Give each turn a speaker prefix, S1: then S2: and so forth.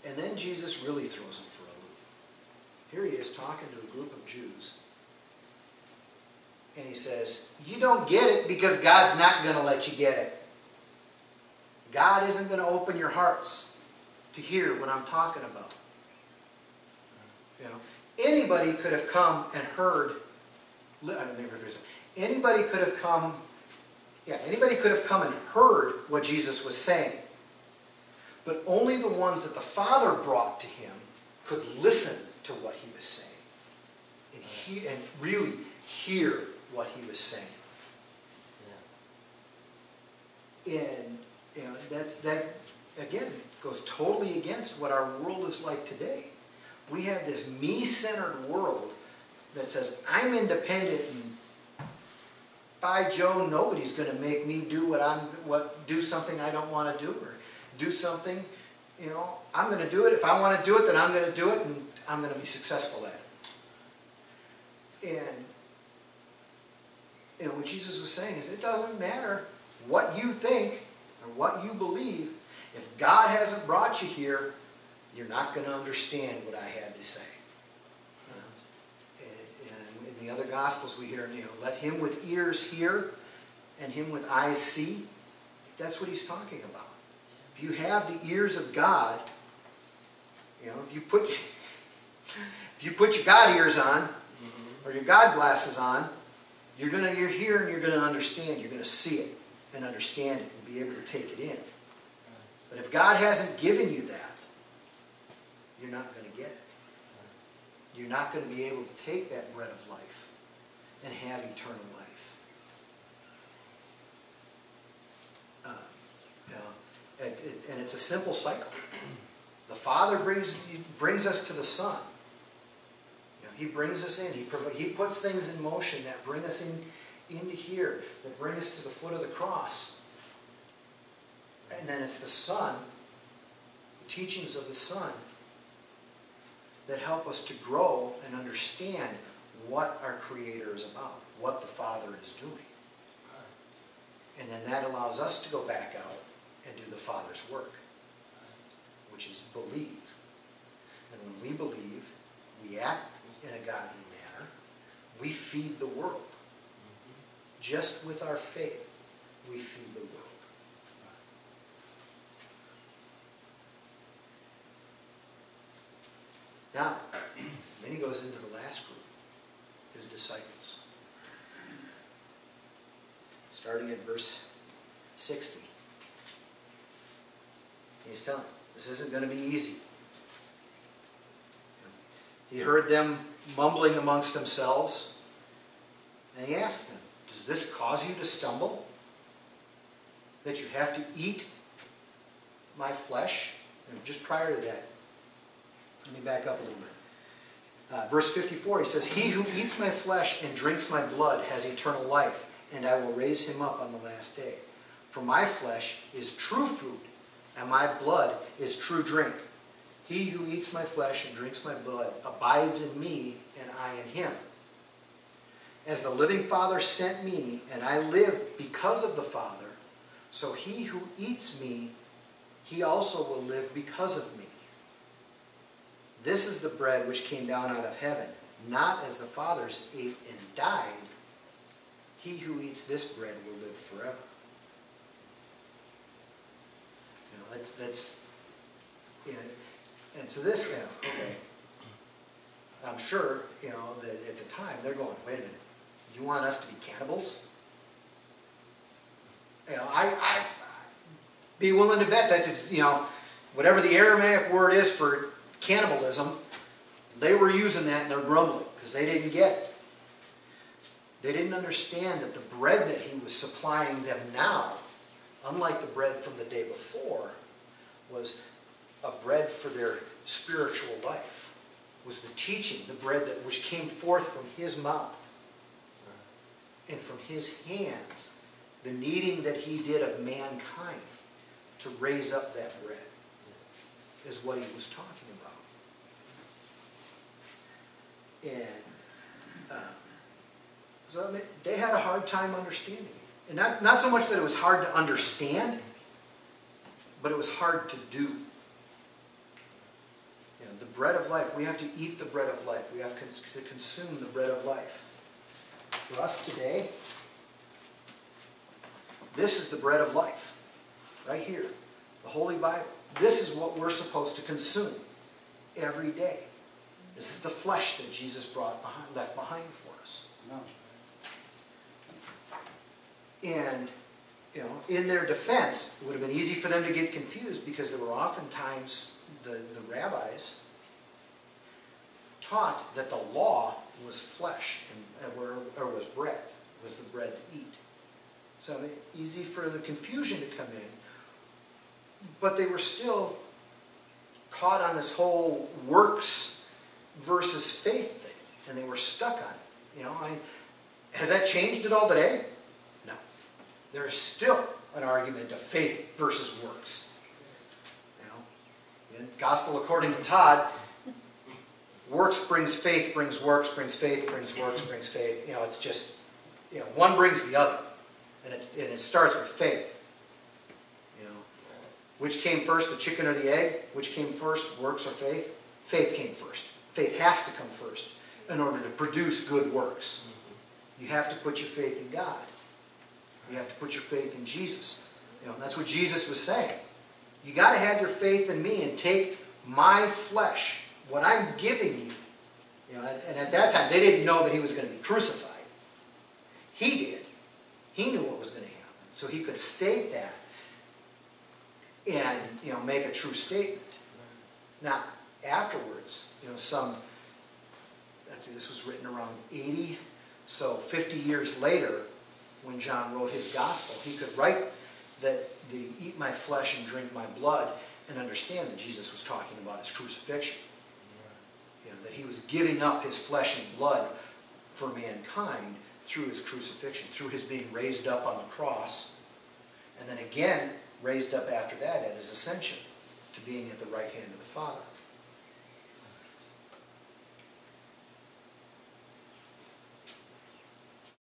S1: And then Jesus really throws them for a loop. Here he is talking to a group of Jews. And he says, you don't get it because God's not going to let you get it. God isn't going to open your hearts to hear what I'm talking about. You know, anybody could have come and heard. Anybody could have come. Yeah, anybody could have come and heard what Jesus was saying. But only the ones that the Father brought to him could listen to what he was saying and really hear what he was saying. Yeah. And you know, that again goes totally against what our world is like today. We have this me-centered world that says, I'm independent and by Joe, nobody's going to make me do do something I don't want to do, or do something, you know, I'm going to do it. If I want to do it, then I'm going to do it, and I'm going to be successful at it. And what Jesus was saying is, it doesn't matter what you think or what you believe. If God hasn't brought you here, you're not going to understand what I had to say. And in the other Gospels we hear, you know, let him with ears hear and him with eyes see. That's what he's talking about. If you have the ears of God, you know, if you put your God ears on, or your God glasses on, you're here and you're going to understand. You're going to see it and understand it and be able to take it in. But if God hasn't given you that, you're not going to get it. You're not going to be able to take that bread of life and have eternal life. And it's a simple cycle. The Father brings us to the Son. You know, he brings us in. He puts things in motion that bring us into here, that bring us to the foot of the cross. And then it's the Son, the teachings of the Son, that help us to grow and understand what our Creator is about, what the Father is doing. And then that allows us to go back out and do the Father's work, which is believe. And when we believe, we act in a godly manner, we feed the world. Just with our faith, we feed the world. Now, then he goes into the last group, his disciples. Starting at verse 60. He's telling them, this isn't going to be easy. He heard them mumbling amongst themselves, and he asked them, does this cause you to stumble? That you have to eat my flesh? And just prior to that, let me back up a little bit. Verse 54, he says, he who eats my flesh and drinks my blood has eternal life, and I will raise him up on the last day. For my flesh is true food, and my blood is true drink. He who eats my flesh and drinks my blood abides in me, and I in him. As the living Father sent me, and I live because of the Father, so he who eats me, he also will live because of me. This is the bread which came down out of heaven, not as the fathers ate and died. He who eats this bread will live forever. You know, that's you know, and so this, you know, okay. I'm sure, you know, that at the time they're going, wait a minute, you want us to be cannibals? You know, I'd be willing to bet that, you know, whatever the Aramaic word is for cannibalism, they were using that and they're grumbling because they didn't get it. They didn't understand that the bread that he was supplying them now, unlike the bread from the day before, was a bread for their spiritual life. Was the teaching, the bread which came forth from his mouth and from his hands, the kneading that he did of mankind to raise up that bread is what he was talking about. And so I mean, they had a hard time understanding it. And not so much that it was hard to understand, but it was hard to do. You know, the bread of life. We have to eat the bread of life. We have to consume the bread of life. For us today, this is the bread of life. Right here. The Holy Bible. This is what we're supposed to consume every day. This is the flesh that Jesus left behind for us. And, you know, in their defense, it would have been easy for them to get confused because there were oftentimes the rabbis taught that the law was flesh or was bread, was the bread to eat. So easy for the confusion to come in. But they were still caught on this whole works versus faith thing, and they were stuck on it. You know, has that changed at all today? No. There is still an argument of faith versus works. You know, in Gospel according to Todd, works brings faith, brings works, brings faith, brings works, brings faith. You know, it's just, you know, one brings the other, and it starts with faith. Which came first, the chicken or the egg? Which came first, works or faith? Faith came first. Faith has to come first in order to produce good works. You have to put your faith in God. You have to put your faith in Jesus. You know, that's what Jesus was saying. You got to have your faith in me and take my flesh, what I'm giving you. You know, and at that time, they didn't know that he was going to be crucified. He did. He knew what was going to happen. So he could state that and, you know, make a true statement. Now, afterwards, you know, this was written around 80, so 50 years later, when John wrote his gospel, he could write that they eat my flesh and drink my blood and understand that Jesus was talking about his crucifixion. You know, that he was giving up his flesh and blood for mankind through his crucifixion, through his being raised up on the cross, and then again, raised up after that at his ascension to being at the right hand of the Father.